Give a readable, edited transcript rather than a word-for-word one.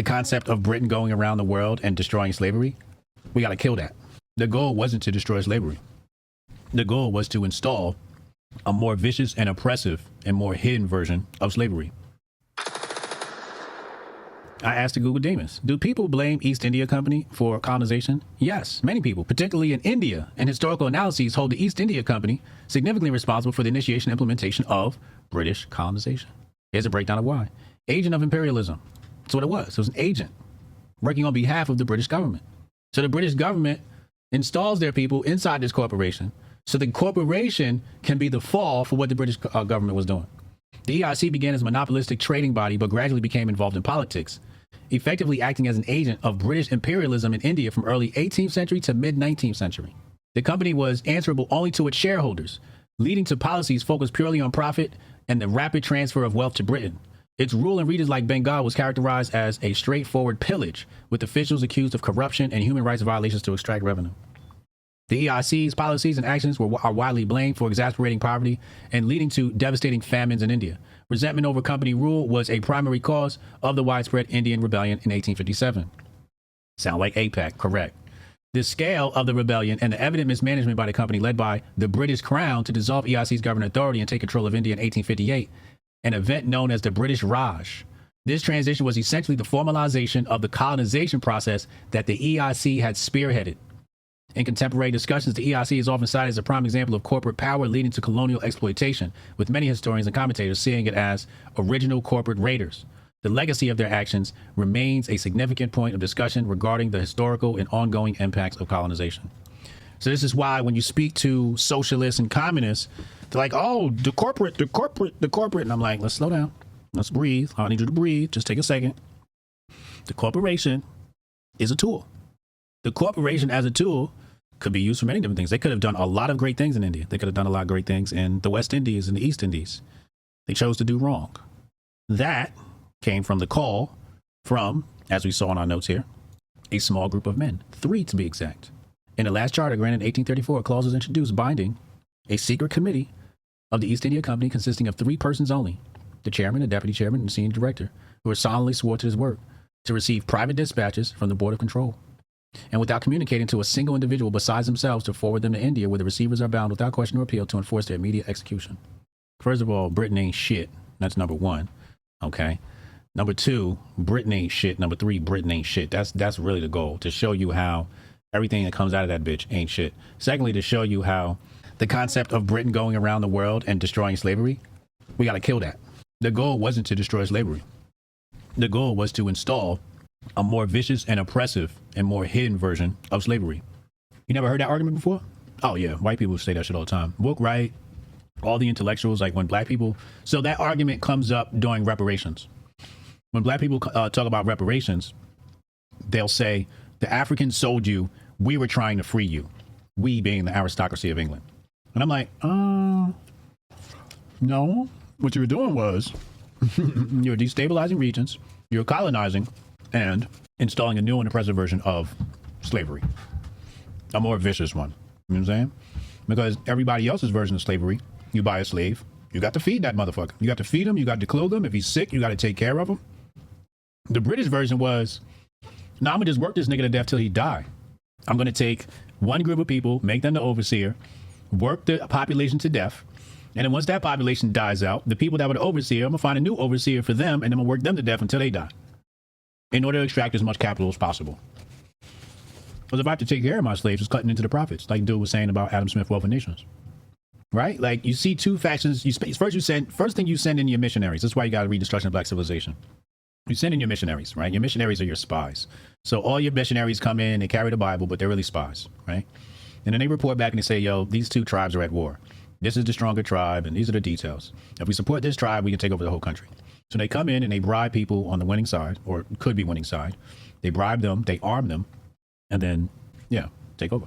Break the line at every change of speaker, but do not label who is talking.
The concept of Britain going around the world and destroying slavery, we got to kill that. The goal wasn't to destroy slavery. The goal was to install a more vicious and oppressive and more hidden version of slavery. I asked the Google demons, do people blame East India Company for colonization? Yes, many people, particularly in India, and historical analyses hold the East India Company significantly responsible for the initiation and implementation of British colonization. Here's a breakdown of why. Agent of imperialism. That's what it was. It was an agent working on behalf of the British government. So the British government installs their people inside this corporation so the corporation can be the fall for what the British government was doing. The EIC began as a monopolistic trading body, but gradually became involved in politics, effectively acting as an agent of British imperialism in India from early 18th century to mid 19th century. The company was answerable only to its shareholders, leading to policies focused purely on profit and the rapid transfer of wealth to Britain. Its rule in regions like Bengal was characterized as a straightforward pillage, with officials accused of corruption and human rights violations to extract revenue. The EIC's policies and actions are widely blamed for exacerbating poverty and leading to devastating famines in India. Resentment over company rule was a primary cause of the widespread Indian rebellion in 1857. Sound like APEC, correct. The scale of the rebellion and the evident mismanagement by the company led by the British Crown to dissolve EIC's government authority and take control of India in 1858, an event known as the British Raj. This transition was essentially the formalization of the colonization process that the EIC had spearheaded. In contemporary discussions, the EIC is often cited as a prime example of corporate power leading to colonial exploitation, with many historians and commentators seeing it as original corporate raiders. The legacy of their actions remains a significant point of discussion regarding the historical and ongoing impacts of colonization. So this is why when you speak to socialists and communists, they're like, oh, the corporate. And I'm like, let's slow down. Let's breathe. I need you to breathe. Just take a second. The corporation is a tool. The corporation as a tool could be used for many different things. They could have done a lot of great things in India. They could have done a lot of great things in the West Indies and the East Indies. They chose to do wrong. That came from the call from, as we saw in our notes here, a small group of men, 3 to be exact. In the last charter granted in 1834, a clause was introduced binding a secret committee of the East India Company consisting of 3 persons only, the chairman, the deputy chairman, and the senior director, who were solemnly swore to this work, to receive private dispatches from the Board of Control, and without communicating to a single individual besides themselves, to forward them to India, where the receivers are bound without question or appeal to enforce their immediate execution. First of all, Britain ain't shit. That's number 1. Okay. Number 2, Britain ain't shit. Number 3, Britain ain't shit. That's really the goal, to show you how everything that comes out of that bitch ain't shit. Secondly, to show you how the concept of Britain going around the world and destroying slavery, we got to kill that. The goal wasn't to destroy slavery. The goal was to install a more vicious and oppressive and more hidden version of slavery. You never heard that argument before? Oh yeah, white people say that shit all the time. Woke right, all the intellectuals, like when black people. So that argument comes up during reparations. When black people talk about reparations, they'll say the Africans sold you. We were trying to free you. We being the aristocracy of England. And I'm like, no. What you were doing was you were destabilizing regions. You were colonizing and installing a new and oppressive version of slavery, a more vicious one. You know what I'm saying? Because everybody else's version of slavery, you buy a slave, you got to feed that motherfucker. You got to feed him, you got to clothe him. If he's sick, you got to take care of him. The British version was, no, I'm gonna just work this nigga to death till he die. I'm gonna take one group of people, make them the overseer, work the population to death, and then once that population dies out, the people that were the overseer, I'm gonna find a new overseer for them, and I'm gonna work them to death until they die, in order to extract as much capital as possible. Because if I have to take care of my slaves, it's cutting into the profits, like dude was saying about Adam Smith, Wealth of Nations. Right? Like you see 2 factions. First thing you send in your missionaries. That's why you got to read Destruction of Black Civilization. You send in your missionaries, right? Your missionaries are your spies. So all your missionaries come in, they carry the Bible, but they're really spies, right? And then they report back and they say, yo, these 2 tribes are at war. This is the stronger tribe, and these are the details. If we support this tribe, we can take over the whole country. So they come in and they bribe people on the winning side, or could be winning side. They bribe them, they arm them, and then, yeah, take over.